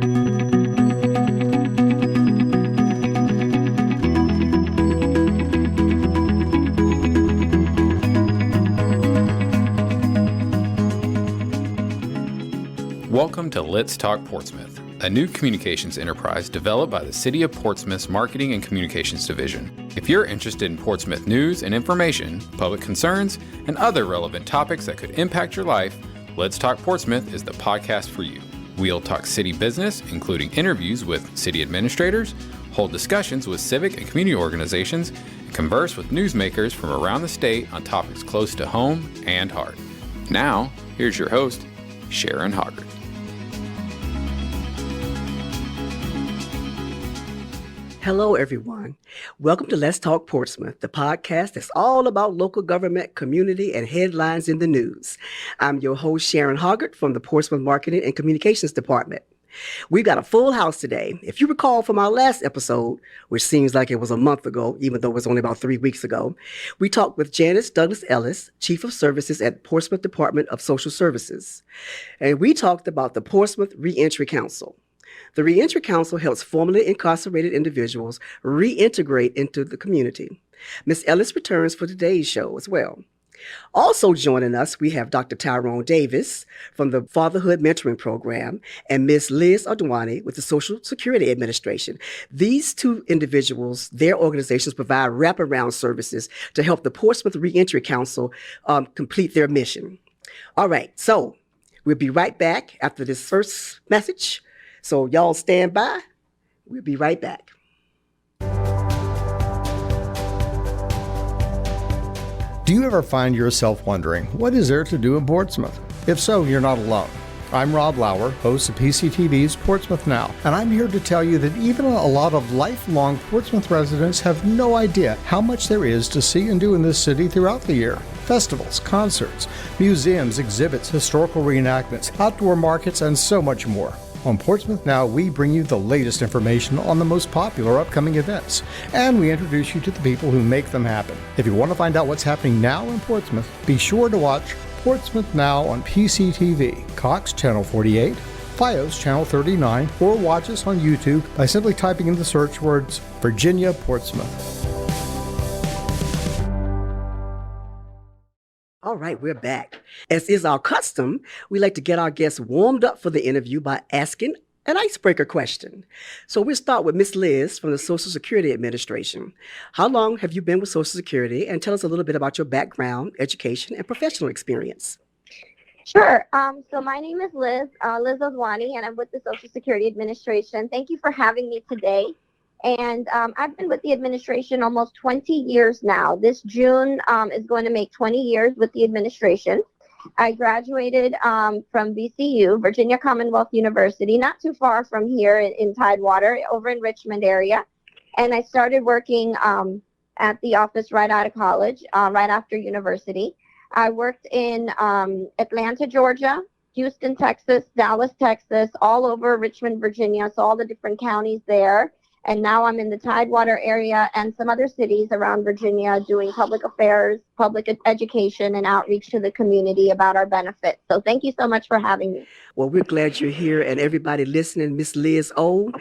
Welcome to Let's Talk Portsmouth, a new communications enterprise developed by the City of Portsmouth's Marketing and Communications Division. If you're interested in Portsmouth news and information, public concerns, and other relevant topics that could impact your life, Let's Talk Portsmouth is the podcast for you. We'll talk city business, including interviews with city administrators, hold discussions with civic and community organizations, and converse with newsmakers from around the state on topics close to home and heart. Now, here's your host, Sharon Hoggart. Hello, everyone. Welcome to Let's Talk Portsmouth, the podcast that's all about local government, community, and headlines in the news. I'm your host, Sharon Hoggart from the Portsmouth Marketing and Communications Department. We've got a full house today. If you recall from our last episode, which seems like it was a month ago, even though it was only about 3 weeks ago, we talked with Janice Douglass-Ellis, Chief of Services at Portsmouth Department of Social Services. And we talked about the Portsmouth Reentry Council. The Reentry Council helps formerly incarcerated individuals reintegrate into the community. Ms. Ellis returns for today's show as well. Also joining us, we have Dr. Tyrone Davis from the Fatherhood Mentoring Program and Ms. Liz Odhwani with the Social Security Administration. These two individuals, their organizations provide wraparound services to help the Portsmouth Reentry Council complete their mission. All right, so we'll be right back after this first message. So y'all stand by. We'll be right back. Do you ever find yourself wondering, what is there to do in Portsmouth? If so, you're not alone. I'm Rob Lauer, host of PCTV's Portsmouth Now, and I'm here to tell you that even a lot of lifelong Portsmouth residents have no idea how much there is to see and do in this city throughout the year. Festivals, concerts, museums, exhibits, historical reenactments, outdoor markets, and so much more. On Portsmouth Now, we bring you the latest information on the most popular upcoming events, and we introduce you to the people who make them happen. If you want to find out what's happening now in Portsmouth, be sure to watch Portsmouth Now on PCTV, Cox Channel 48, FiOS Channel 39, or watch us on YouTube by simply typing in the search words Virginia Portsmouth. All right, we're back. As is our custom, we like to get our guests warmed up for the interview by asking an icebreaker question. So we'll start with Ms. Liz from the Social Security Administration. How long have you been with Social Security? And tell us a little bit about your background, education, and professional experience. Sure. So my name is Liz Odhwani, and I'm with the Social Security Administration. Thank you for having me today. And I've been with the administration almost 20 years now. This June is going to make 20 years with the administration. I graduated from VCU, Virginia Commonwealth University, not too far from here in Tidewater, over in Richmond area. And I started working at the office right out of college, right after university. I worked in Atlanta, Georgia, Houston, Texas, Dallas, Texas, all over Richmond, Virginia, so all the different counties there. And now I'm in the Tidewater area and some other cities around Virginia doing public affairs, public education, and outreach to the community about our benefits. So thank you so much for having me. Well, we're glad you're here. And everybody listening, Ms. Liz O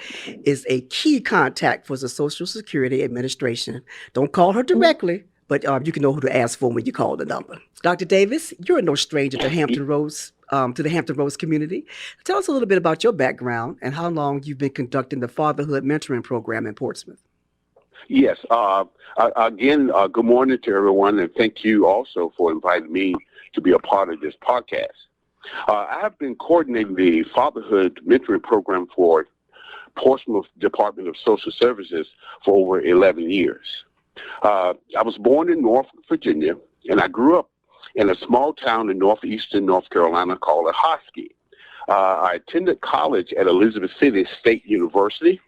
is a key contact for the Social Security Administration. Don't call her directly, but you can know who to ask for when you call the number. Dr. Davis, you're no stranger to Hampton Roads. To the Hampton Roads community. Tell us a little bit about your background and how long you've been conducting the Fatherhood Mentoring Program in Portsmouth. Yes. Again, good morning to everyone, and thank you also for inviting me to be a part of this podcast. I have been coordinating the Fatherhood Mentoring Program for Portsmouth Department of Social Services for over 11 years. I was born in Norfolk, Virginia, and I grew up in a small town in northeastern North Carolina called Odhwani. I attended college at Elizabeth City State University.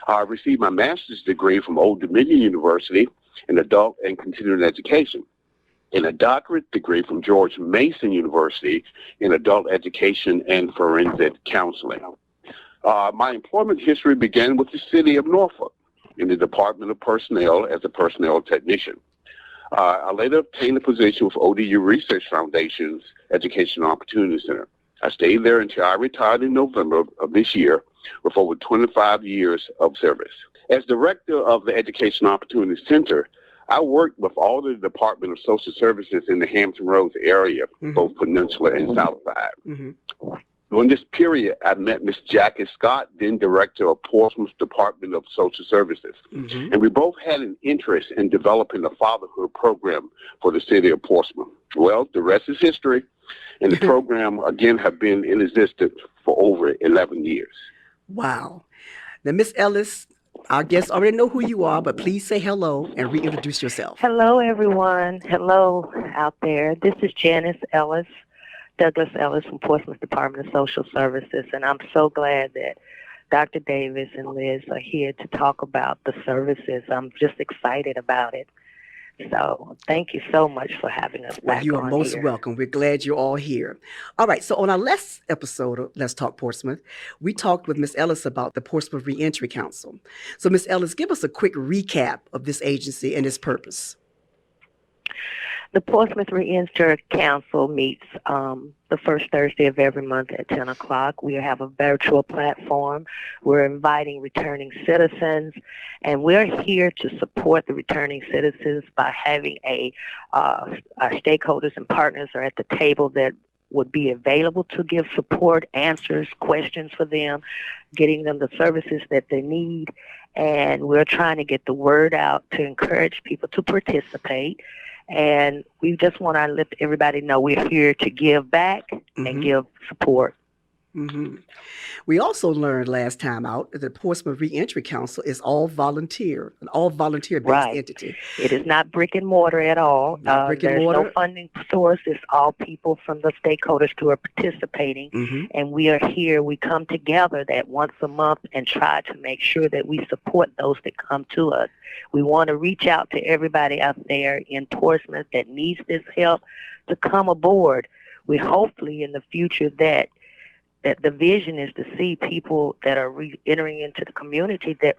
I received my master's degree from Old Dominion University in adult and continuing education, and a doctorate degree from George Mason University in adult education and forensic counseling. My employment history began with the city of Norfolk in the Department of Personnel as a personnel technician. I later obtained a position with ODU Research Foundation's Educational Opportunity Center. I stayed there until I retired in November of this year with over 25 years of service. As director of the Education Opportunity Center, I worked with all the Department of Social Services in the Hampton Roads area, both Peninsula and Southside. During this period, I met Ms. Jackie Scott, then director of Portsmouth Department of Social Services. And we both had an interest in developing a fatherhood program for the city of Portsmouth. Well, the rest is history. And the program, again, have been in existence for over 11 years. Wow. Now, Ms. Ellis, our guests already know who you are, but please say hello and reintroduce yourself. Hello, everyone. Hello out there. This is Janice Douglass-Ellis from Portsmouth Department of Social Services, and I'm so glad that Dr. Davis and Liz are here to talk about the services. I'm just excited about it. So thank you so much for having us back on You are most welcome. We're glad you're all here. All right, so on our last episode of Let's Talk Portsmouth, we talked with Ms. Ellis about the Portsmouth Reentry Council. So Ms. Ellis, give us a quick recap of this agency and its purpose. The Portsmouth Reentry Council meets the first Thursday of every month at 10 o'clock. We have a virtual platform. We're inviting returning citizens, and we're here to support the returning citizens by having our stakeholders and partners are at the table that would be available to give support, answers, questions for them, getting them the services that they need. And we're trying to get the word out to encourage people to participate. And we just want to let everybody know we're here to give back and give support. We also learned last time out that the Portsmouth Reentry Council is all volunteer, an all volunteer-based entity. It is not brick and mortar at all. There's no funding source. It's all people from the stakeholders who are participating. And we are here. We come together that once a month and try to make sure that we support those that come to us. We want to reach out to everybody out there in Portsmouth that needs this help to come aboard. We hopefully in the future that the vision is to see people that are entering into the community that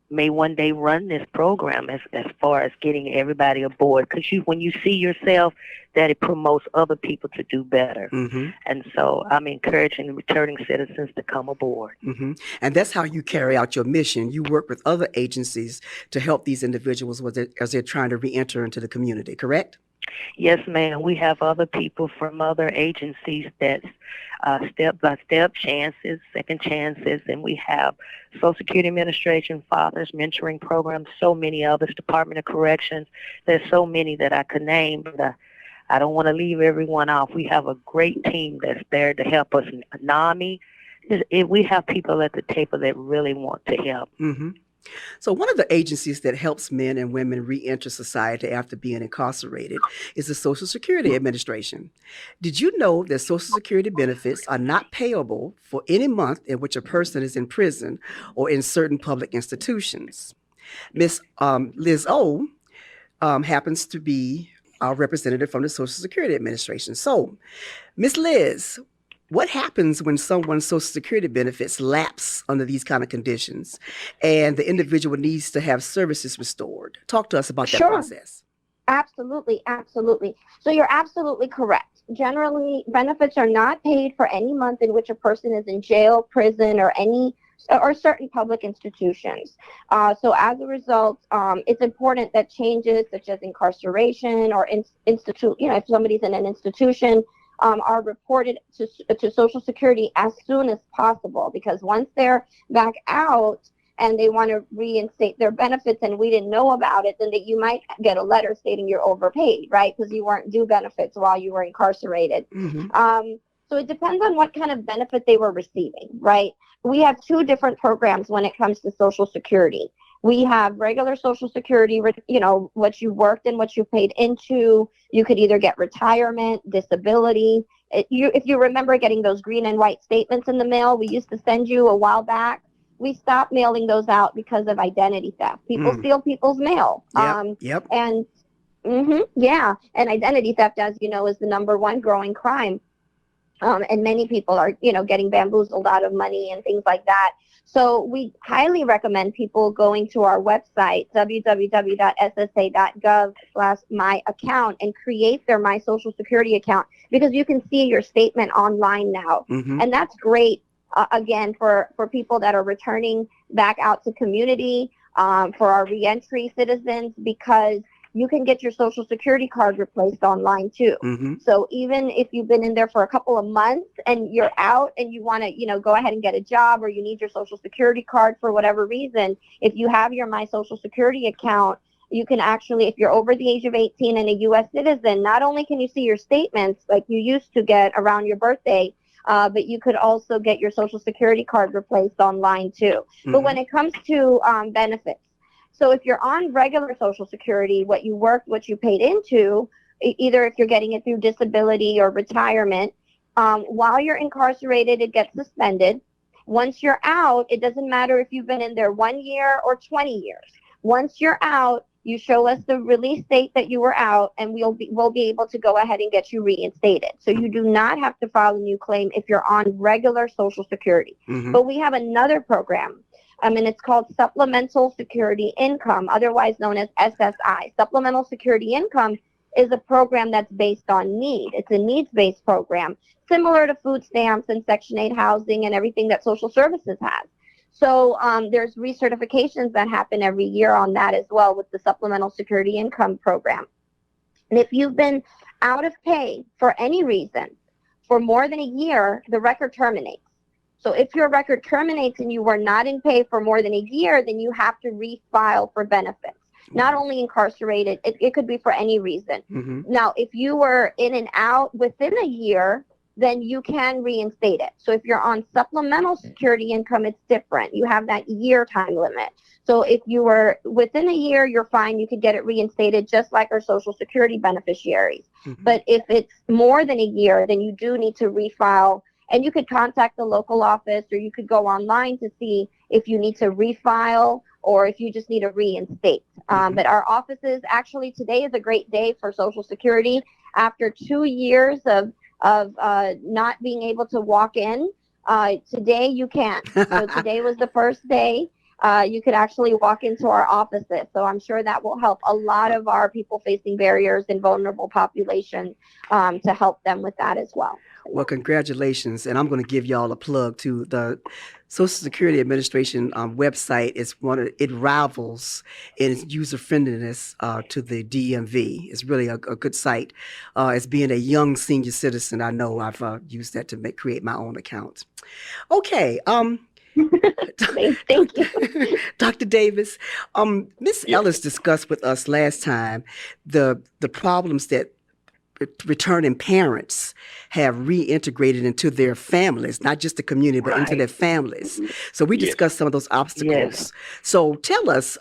may one day run this program as far as getting everybody aboard. Because when you see yourself, that it promotes other people to do better. And so I'm encouraging the returning citizens to come aboard. And that's how you carry out your mission. You work with other agencies to help these individuals as they're trying to reenter into the community, correct? Yes, ma'am. We have other people from other agencies that's step-by-step chances, second chances, and we have Social Security Administration, Fatherhood Mentoring Program, so many others, Department of Corrections. There's so many that I could name, but I don't want to leave everyone off. We have a great team that's there to help us. NAMI, we have people at the table that really want to help. So one of the agencies that helps men and women reenter society after being incarcerated is the Social Security Administration. Did you know that Social Security benefits are not payable for any month in which a person is in prison or in certain public institutions? Miss Liz O happens to be our representative from the Social Security Administration. So, Miss Liz, what happens when someone's Social Security benefits lapse under these kind of conditions and the individual needs to have services restored? Talk to us about that process. Absolutely. So you're absolutely correct. Generally, benefits are not paid for any month in which a person is in jail, prison, or certain public institutions. So as a result, it's important that changes such as incarceration or if somebody's in an institution, are reported to Social Security as soon as possible, because once they're back out and they want to reinstate their benefits and we didn't know about it, then you might get a letter stating you're overpaid, right? Because you weren't due benefits while you were incarcerated. So it depends on what kind of benefit they were receiving, right? We have two different programs when it comes to Social Security. We have regular Social Security, what you worked and what you paid into. You could either get retirement, disability. If you remember getting those green and white statements in the mail we used to send you a while back, we stopped mailing those out because of identity theft. People steal people's mail. And identity theft, as you know, is the #1 growing crime. And many people are, getting bamboozled out of money and things like that. So we highly recommend people going to our website, www.ssa.gov/myaccount, and create their My Social Security account, because you can see your statement online now. And that's great again, for people that are returning back out to community, for our reentry citizens, because you can get your Social Security card replaced online too. Mm-hmm. So even if you've been in there for a couple of months and you're out and you want to, go ahead and get a job, or you need your Social Security card for whatever reason, if you have your My Social Security account, you can actually, if you're over the age of 18 and a U.S. citizen, not only can you see your statements like you used to get around your birthday, but you could also get your Social Security card replaced online too. Mm-hmm. But when it comes to benefits, so if you're on regular Social Security, what you worked, what you paid into, either if you're getting it through disability or retirement, while you're incarcerated, it gets suspended. Once you're out, it doesn't matter if you've been in there 1 year or 20 years. Once you're out, you show us the release date that you were out, and we'll be able to go ahead and get you reinstated. So you do not have to file a new claim if you're on regular Social Security. Mm-hmm. But we have another program, and it's called Supplemental Security Income, otherwise known as SSI. Supplemental Security Income is a program that's based on need. It's a needs-based program, similar to food stamps and Section 8 housing and everything that social services has. So there's recertifications that happen every year on that as well with the Supplemental Security Income Program. And if you've been out of pay for any reason for more than a year, the record terminates. So if your record terminates and you were not in pay for more than a year, then you have to refile for benefits. Not only incarcerated, it could be for any reason. Mm-hmm. Now, if you were in and out within a year, then you can reinstate it. So if you're on supplemental security income, it's different. You have that year time limit. So if you were within a year, you're fine. You could get it reinstated just like our Social Security beneficiaries. Mm-hmm. But if it's more than a year, then you do need to refile. And you could contact the local office, or you could go online to see if you need to refile or if you just need to reinstate. But our offices, actually today is a great day for Social Security. After 2 years of not being able to walk in, today you can. So today was the first day you could actually walk into our offices. So I'm sure that will help a lot of our people facing barriers and vulnerable population to help them with that as well. Well, congratulations. And I'm going to give y'all a plug to the Social Security Administration website. It rivals in its user friendliness to the DMV. It's really a good site. As being a young senior citizen, I know I've used that to create my own account. Okay. Thank you. Dr. Davis, Ms. Ellis discussed with us last time the problems that returning parents have reintegrated into their families, not just the community, but into their families. So we discussed some of those obstacles. Yes. So tell us,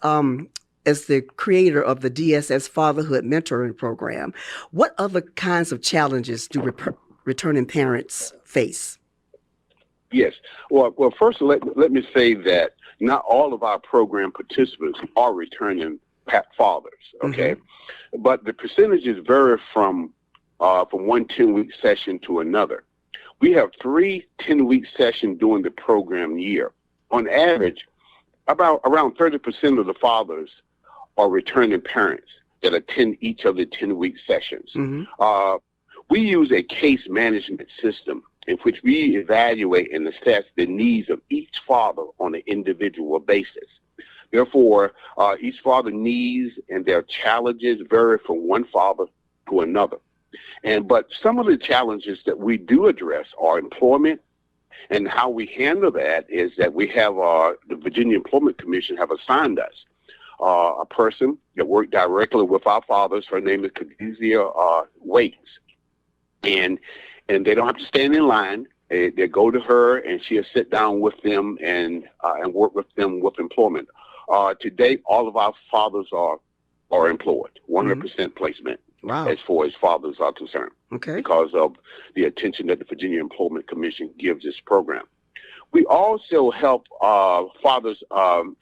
as the creator of the DSS Fatherhood Mentoring Program, what other kinds of challenges do returning parents face? Yes. Well, first, let me say that not all of our program participants are returning fathers, okay? Mm-hmm. But the percentages vary from one 10-week session to another. We have 3 10-week sessions during the program year. On average, around 30% of the fathers are returning parents that attend each of the 10-week sessions. Mm-hmm. We use a case management system in which we evaluate and assess the needs of each father on an individual basis. Therefore, each father's needs and their challenges vary from one father to another. But some of the challenges that we do address are employment, and how we handle that is that we have the Virginia Employment Commission have assigned us a person that worked directly with our fathers. Her name is Khadijah Waits, and they don't have to stand in line. They go to her, and she'll sit down with them and work with them with employment. To date, all of our fathers are employed, 100% placement. Wow. As far as fathers are concerned, because of the attention that the Virginia Employment Commission gives this program. We also help fathers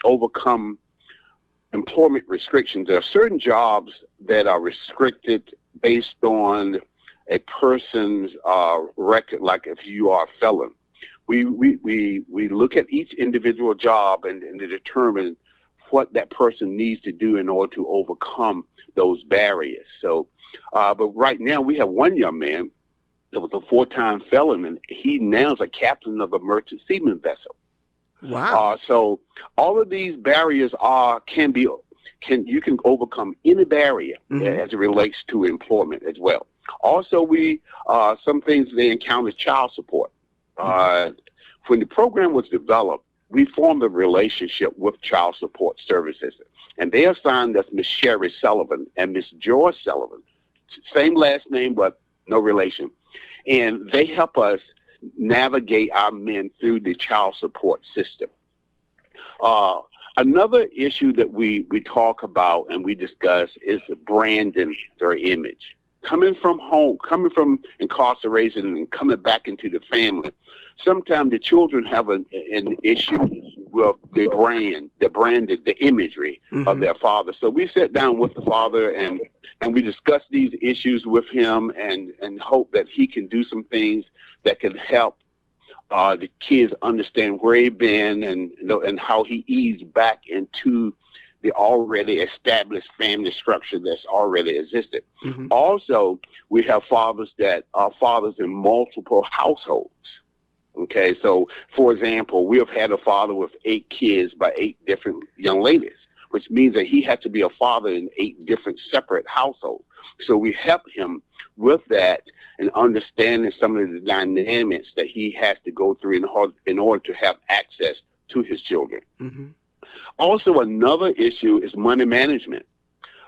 overcome employment restrictions. There are certain jobs that are restricted based on a person's record, like if you are a felon. We look at each individual job and to determine what that person needs to do in order to overcome those barriers. So, but right now we have one young man that was a 4-time felon, and he now is a captain of a merchant seaman vessel. Wow. So all of these barriers you can overcome any barrier as it relates to employment as well. Also, some things they encounter child support. When the program was developed, we formed a relationship with child support services, and they assigned us Miss Sherry Sullivan and Miss Joy Sullivan, same last name but no relation, and they help us navigate our men through the child support system. Another issue that we talk about and we discuss is branding their image. Coming from home, coming from incarceration and coming back into the family, sometimes the children have an issue with the imagery of their father. So we sat down with the father and we discussed these issues with him and hope that he can do some things that can help the kids understand where he's been and how he eased back into the already established family structure that's already existed. Also, we have fathers that are fathers in multiple households. Okay, so for example, we have had a father with 8 kids by 8 different young ladies, which means that he had to be a father in 8 different separate households. So we help him with that and understanding some of the dynamics that he has to go through in order to have access to his children. Also, another issue is money management.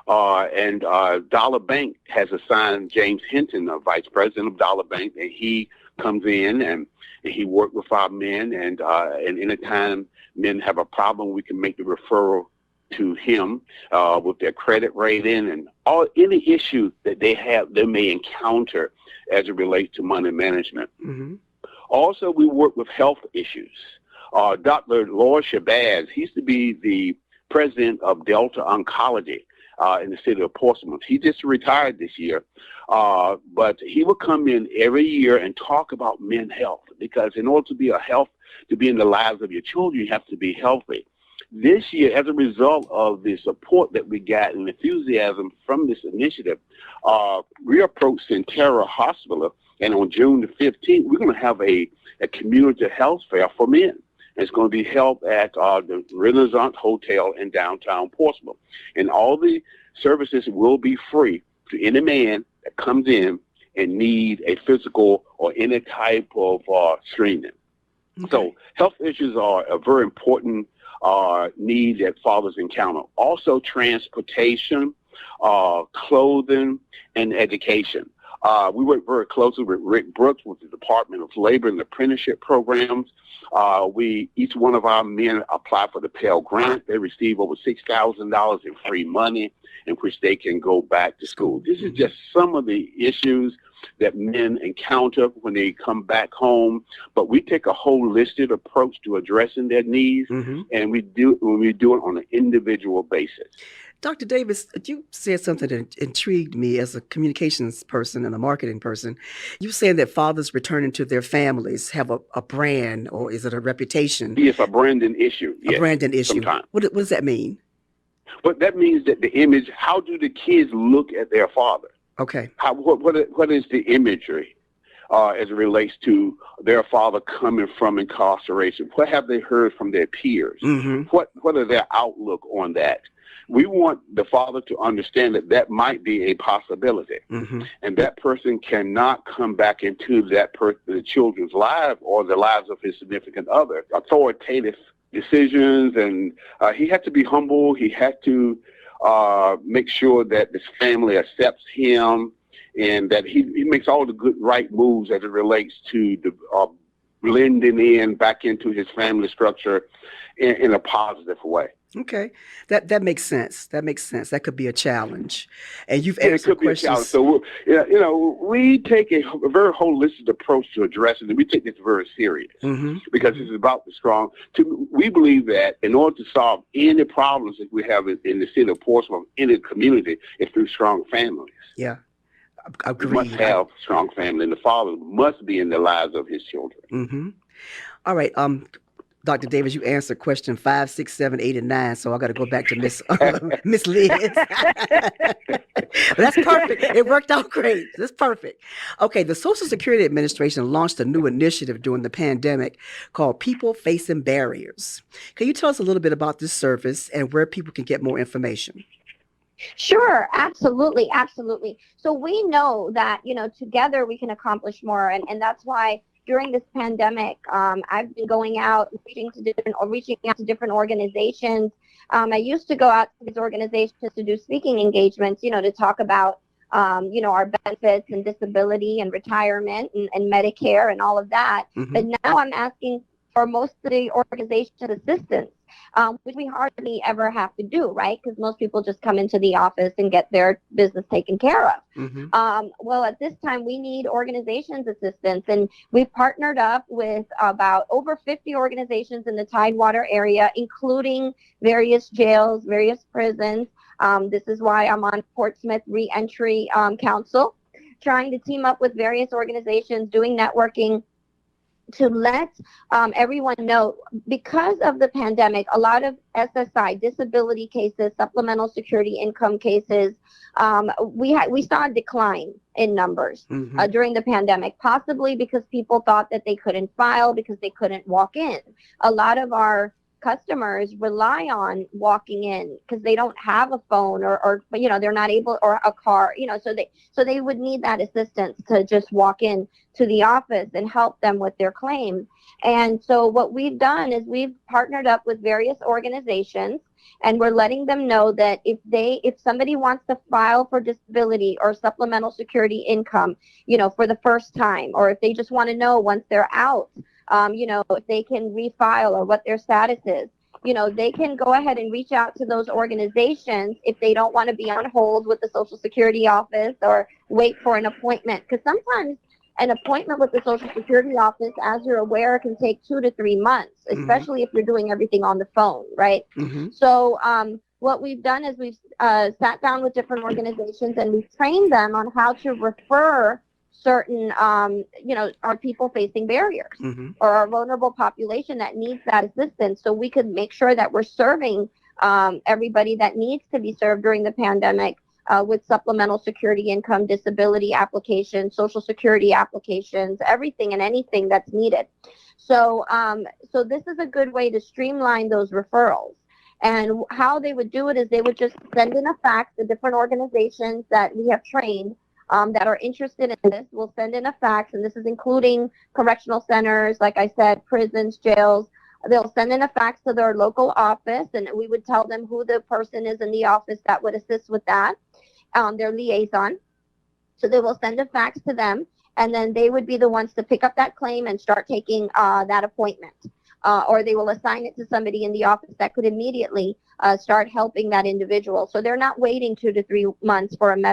Dollar Bank has assigned James Hinton, a vice president of Dollar Bank, and he comes in and he works with our men. And anytime men have a problem, we can make the referral to him with their credit rating and any issue that they may encounter as it relates to money management. Also, we work with health issues. Dr. Laura Shabazz, he used to be the president of Delta Oncology in the city of Portsmouth. He just retired this year, but he would come in every year and talk about men's health, because in order to be in the lives of your children, you have to be healthy. This year, as a result of the support that we got and enthusiasm from this initiative, we approached Centera Hospital, and on June the 15th, we're going to have a community health fair for men. It's going to be held at the Renaissance Hotel in downtown Portsmouth. And all the services will be free to any man that comes in and need a physical or any type of screening. So health issues are a very important need that fathers encounter. Also, transportation, clothing, and education. We work very closely with Rick Brooks with the Department of Labor and Apprenticeship programs. Each one of our men apply for the Pell Grant. They receive over $6,000 in free money in which they can go back to school. This is just some of the issues that men encounter when they come back home, but we take a holistic approach to addressing their needs, and we do it on an individual basis. Dr. Davis, you said something that intrigued me as a communications person and a marketing person. You said that fathers returning to their families have a brand, or is it a reputation? Yes, a branding issue. A branding issue. Sometimes. What does that mean? Well, that means that the image, how do the kids look at their father? Okay. What is the imagery as it relates to their father coming from incarceration? What have they heard from their peers? What are their outlook on that? We want the father to understand that might be a possibility, and that person cannot come back into the children's life or the lives of his significant other. Authoritative decisions, and he had to be humble. He had to make sure that this family accepts him, and that he makes all the good, right moves as it relates to the blending in back into his family structure in a positive way. Okay, that makes sense. That makes sense. That could be a challenge, and you've answered questions. So we take a very holistic approach to addressing it. We take this very serious because it's about the strong. We believe that in order to solve any problems that we have in the city of Portsmouth, in the community, it's through strong families. Yeah, agreed. We must have strong family, and the father must be in the lives of his children. All right. Dr. Davis, you answered question 5, 6, 7, 8, and 9, so I got to go back to Miss Liz. That's perfect. It worked out great. That's perfect. Okay, the Social Security Administration launched a new initiative during the pandemic called People Facing Barriers. Can you tell us a little bit about this service and where people can get more information? Sure, absolutely, absolutely. So we know that, together we can accomplish more. And that's why during this pandemic, I've been going out, reaching out to different organizations. I used to go out to these organizations to do speaking engagements, to talk about, our benefits and disability and retirement and Medicare and all of that. Mm-hmm. But now I'm asking for most of the organization's assistance, which we hardly ever have to do, right? Because most people just come into the office and get their business taken care of. Mm-hmm. Well, at this time, we need organizations' assistance, and we've partnered up with about over 50 organizations in the Tidewater area, including various jails, various prisons. This is why I'm on Portsmouth Reentry Council, trying to team up with various organizations, doing networking, to let everyone know, because of the pandemic, a lot of SSI, disability cases, supplemental security income cases, we saw a decline in numbers during the pandemic, possibly because people thought that they couldn't file because they couldn't walk in. A lot of our customers rely on walking in because they don't have a phone or they're not able, or a car, so they would need that assistance to just walk in to the office and help them with their claim. And so what we've done is we've partnered up with various organizations, and we're letting them know that if somebody wants to file for disability or supplemental security income, for the first time, or if they just want to know once they're out, if they can refile or what their status is, they can go ahead and reach out to those organizations if they don't want to be on hold with the Social Security office or wait for an appointment. Because sometimes an appointment with the Social Security office, as you're aware, can take 2 to 3 months, especially if you're doing everything on the phone, right? Mm-hmm. So what we've done is we've sat down with different organizations, and we've trained them on how to refer certain, our people facing barriers or our vulnerable population that needs that assistance, so we could make sure that we're serving everybody that needs to be served during the pandemic with supplemental security income, disability applications, Social Security applications, everything and anything that's needed. So this is a good way to streamline those referrals. And how they would do it is they would just send in a fax to different organizations that we have trained that are interested in this. We'll send in a fax, and this is including correctional centers, like I said, prisons, jails. They'll send in a fax to their local office, and we would tell them who the person is in the office that would assist with that, their liaison. So they will send a fax to them, and then they would be the ones to pick up that claim and start taking that appointment. Or they will assign it to somebody in the office that could immediately start helping that individual. So they're not waiting 2 to 3 months for an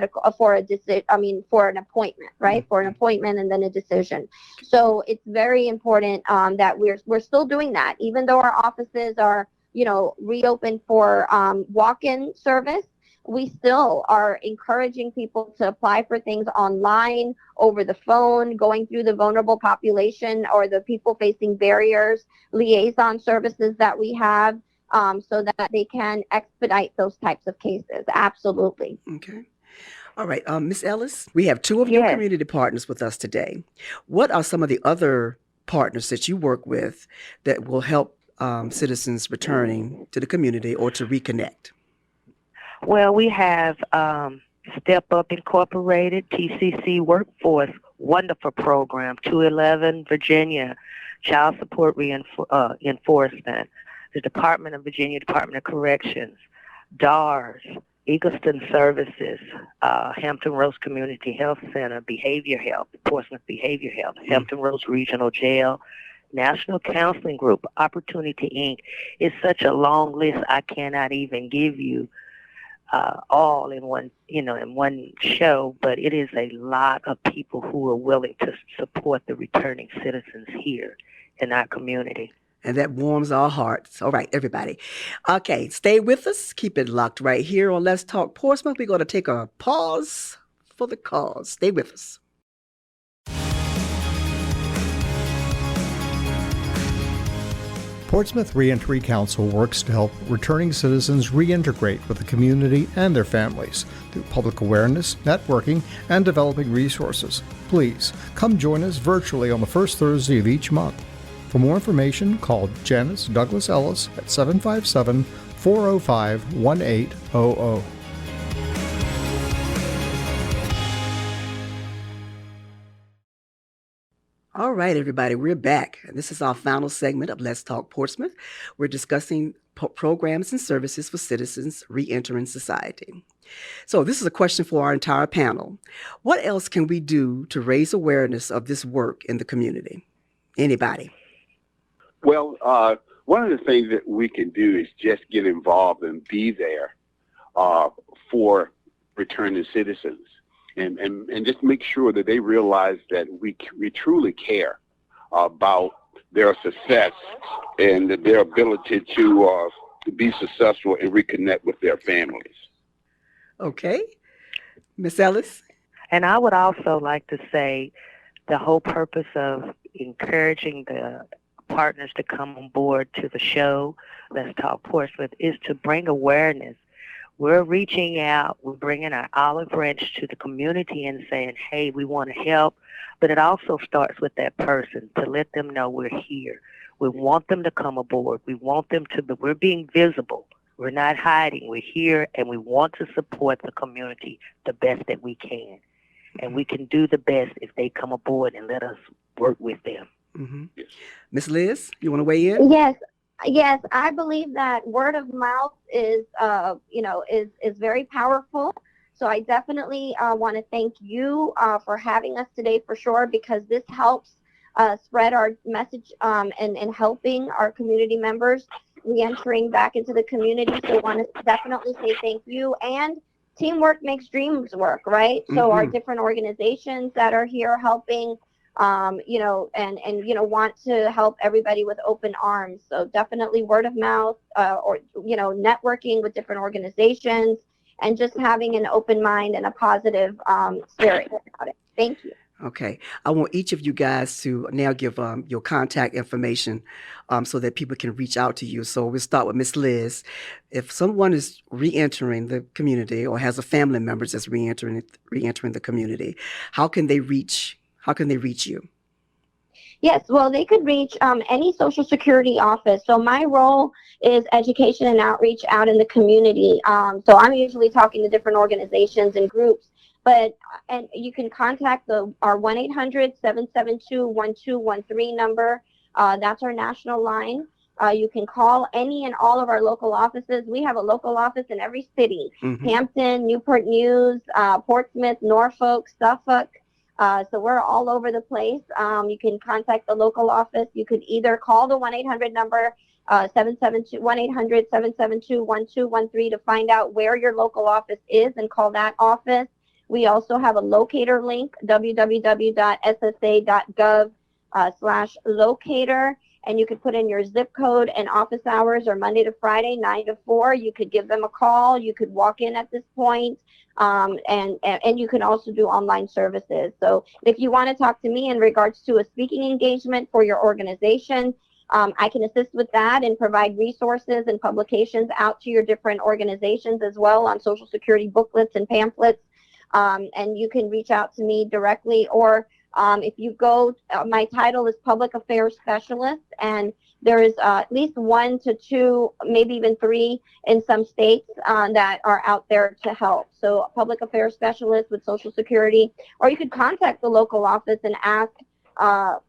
appointment, right? For an appointment and then a decision. So it's very important that we're still doing that, even though our offices are, reopened for walk-in service. We still are encouraging people to apply for things online, over the phone, going through the vulnerable population or the people facing barriers, liaison services that we have, so that they can expedite those types of cases. Absolutely. Okay. All right. Ms. Ellis, we have 2 of your community partners with us today. What are some of the other partners that you work with that will help citizens returning to the community or to reconnect? Well, we have Step Up Incorporated, TCC Workforce, wonderful program, 211 Virginia, Child Support Enforcement, the Department of Virginia Department of Corrections, DARS, Eagleston Services, Hampton Roads Community Health Center, Behavior Health, Portsmouth Behavior Health, Hampton Roads Regional Jail, National Counseling Group, Opportunity Inc. It's such a long list, I cannot even give you all in one show, but it is a lot of people who are willing to support the returning citizens here in our community. And that warms our hearts. All right, everybody. Okay, stay with us. Keep it locked right here on Let's Talk Portsmouth. We're going to take a pause for the cause. Stay with us. Portsmouth Reentry Council works to help returning citizens reintegrate with the community and their families through public awareness, networking, and developing resources. Please come join us virtually on the first Thursday of each month. For more information, call Janice Douglass-Ellis at 757-405-1800. All right, everybody, we're back. This is our final segment of Let's Talk Portsmouth. We're discussing programs and services for citizens reentering society. So this is a question for our entire panel. What else can we do to raise awareness of this work in the community? Anybody? Well, one of the things that we can do is just get involved and be there for returning citizens. And just make sure that they realize that we truly care about their success and their ability to be successful and reconnect with their families. Okay. Ms. Ellis? And I would also like to say the whole purpose of encouraging the partners to come on board to the show, Let's Talk Portsmouth, is to bring awareness. We're reaching out, we're bringing our olive branch to the community and saying, hey, we want to help. But it also starts with that person to let them know we're here. We want them to come aboard. We want them to, but we're being visible. We're not hiding. We're here, and we want to support the community the best that we can. And we can do the best if they come aboard and let us work with them. Mm-hmm. Ms. Liz, you want to weigh in? Yes, I believe that word of mouth is very powerful. So I definitely want to thank you for having us today for sure, because this helps spread our message and helping our community members re-entering back into the community. So I want to definitely say thank you. And teamwork makes dreams work, right? Mm-hmm. So our different organizations that are here helping, want to help everybody with open arms. So definitely word of mouth, or networking with different organizations, and just having an open mind and a positive spirit about it. Thank you. Okay. I want each of you guys to now give your contact information so that people can reach out to you. So we'll start with Ms. Liz. If someone is re-entering the community or has a family member that's re-entering the community, how can they reach you? Yes, well, they could reach any Social Security office. So my role is education and outreach out in the community. So I'm usually talking to different organizations and groups. And you can contact our 1-800-772-1213 number. That's our national line. You can call any and all of our local offices. We have a local office in every city: Hampton, Newport News, Portsmouth, Norfolk, Suffolk. So we're all over the place. You can contact the local office. You could either call the 1-800 number, 1-800-772-1213 to find out where your local office is and call that office. We also have a locator link, www.ssa.gov/locator, and you could put in your zip code and office hours are Monday to Friday, 9 to 4. You could give them a call. You could walk in at this point, and you can also do online services. So if you want to talk to me in regards to a speaking engagement for your organization, I can assist with that and provide resources and publications out to your different organizations as well on Social Security booklets and pamphlets. And you can reach out to me directly, or if you go, my title is Public Affairs Specialist, and there is at least 1 to 2, maybe even 3 in some states that are out there to help. So Public Affairs Specialist with Social Security, or you could contact the local office and ask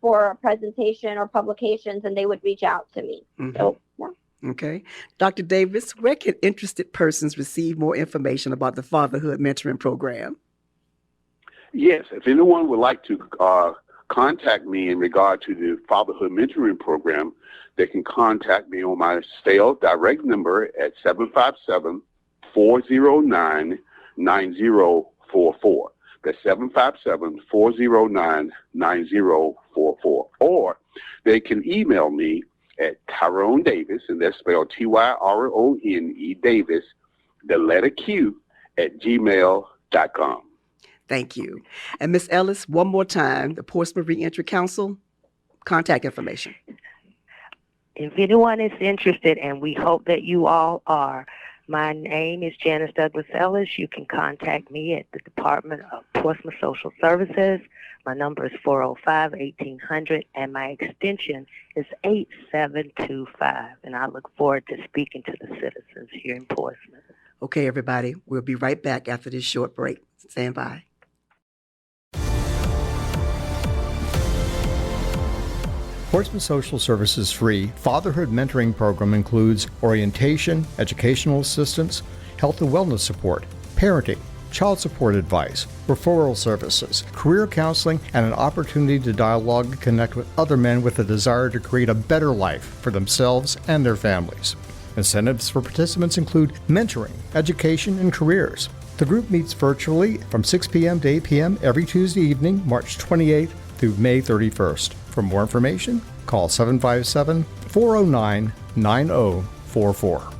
for a presentation or publications, and they would reach out to me. So, yeah. Okay. Dr. Davis, where can interested persons receive more information about the Fatherhood Mentoring Program? Yes, if anyone would like to contact me in regard to the Fatherhood Mentoring Program, they can contact me on my sale direct number at 757-409-9044. That's 757-409-9044. Or they can email me at Tyrone Davis, and that's spelled Tyrone Davis, the letter Q, at gmail.com. Thank you. And Ms. Ellis, one more time, the Portsmouth Reentry Council, contact information. if anyone is interested, and we hope that you all are, my name is Janice Douglass-Ellis. You can contact me at the Department of Portsmouth Social Services. My number is 405-1800, and my extension is 8725. And I look forward to speaking to the citizens here in Portsmouth. Okay, everybody, we'll be right back after this short break. Stand by. Portsmouth Social Services' free Fatherhood Mentoring Program includes orientation, educational assistance, health and wellness support, parenting, child support advice, referral services, career counseling, and an opportunity to dialogue and connect with other men with a desire to create a better life for themselves and their families. Incentives for participants include mentoring, education, and careers. The group meets virtually from 6 p.m. to 8 p.m. every Tuesday evening, March 28th through May 31st. For more information, call 757-409-9044.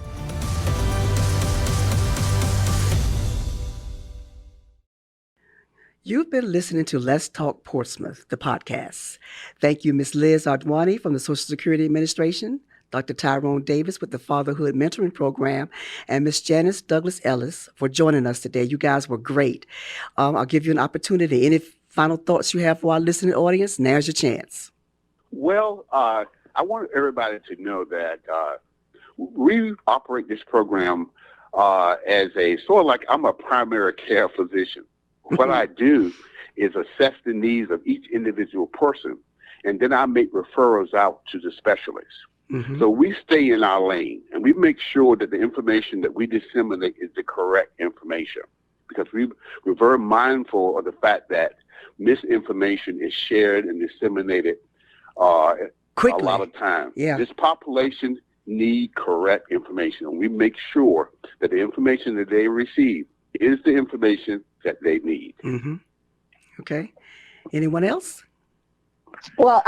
You've been listening to Let's Talk Portsmouth, the podcast. Thank you, Ms. Liz Odhwani from the Social Security Administration, Dr. Tyrone Davis with the Fatherhood Mentoring Program, and Ms. Janice Douglass-Ellis for joining us today. You guys were great. I'll give you an opportunity. Any final thoughts you have for our listening audience? Now's your chance. Well, I want everybody to know that we operate this program as a sort of like I'm a primary care physician. What I do is assess the needs of each individual person, and then I make referrals out to the specialists. Mm-hmm. So we stay in our lane, and we make sure that the information that we disseminate is the correct information, because we're very mindful of the fact that misinformation is shared and disseminated quickly. A lot of times. Yeah. This population need correct information, and we make sure that the information that they receive is the information that they need. Mm-hmm. Okay. Anyone else? Well,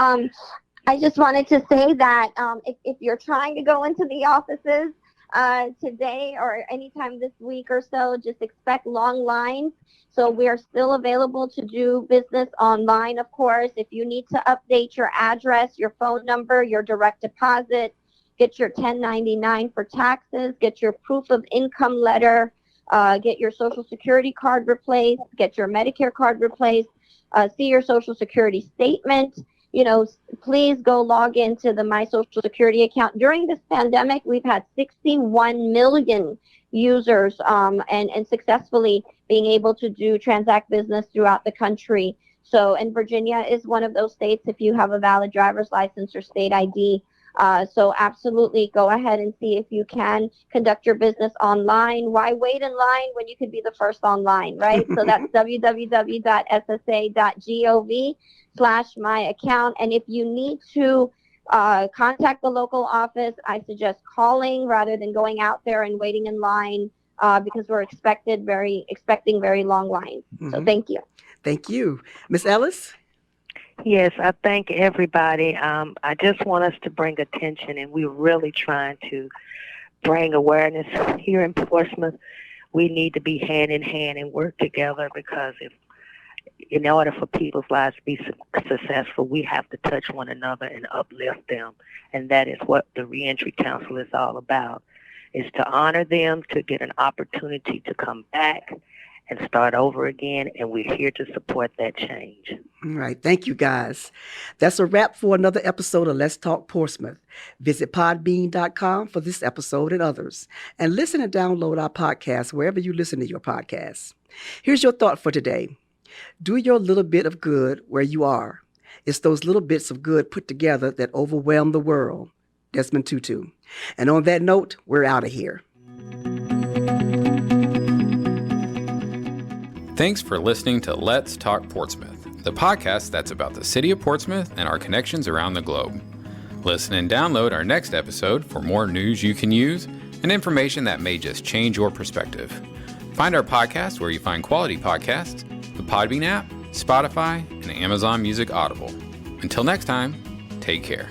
I just wanted to say that if you're trying to go into the offices today or anytime this week or so, just expect long lines. So we are still available to do business online, of course. If you need to update your address, your phone number, your direct deposit, get your 1099 for taxes, get your proof of income letter, get your Social Security card replaced, get your Medicare card replaced, see your Social Security statement. Please go log into the My Social Security account. During this pandemic, we've had 61 million users and successfully being able to transact business throughout the country. So, and Virginia is one of those states if you have a valid driver's license or state ID. So absolutely go ahead and see if you can conduct your business online. Why wait in line when you could be the first online, right? So that's www.ssa.gov/my-account. And if you need to contact the local office, I suggest calling rather than going out there and waiting in line because we're expecting very long lines. Mm-hmm. So thank you. Thank you. Ms. Ellis? Yes, I thank everybody. I just want us to bring attention, and we're really trying to bring awareness here in Portsmouth. We need to be hand in hand and work together, because in order for people's lives to be successful, we have to touch one another and uplift them. And that is what the Reentry Council is all about, is to honor them, to get an opportunity to come back and start over again, and we're here to support that change. All right. Thank you, guys. That's a wrap for another episode of Let's Talk Portsmouth. Visit podbean.com for this episode and others, and listen and download our podcast wherever you listen to your podcasts. Here's your thought for today. Do your little bit of good where you are. It's those little bits of good put together that overwhelm the world. Desmond Tutu. And on that note, we're out of here. Thanks for listening to Let's Talk Portsmouth, the podcast that's about the city of Portsmouth and our connections around the globe. Listen and download our next episode for more news you can use and information that may just change your perspective. Find our podcast where you find quality podcasts, the Podbean app, Spotify, and Amazon Music Audible. Until next time, take care.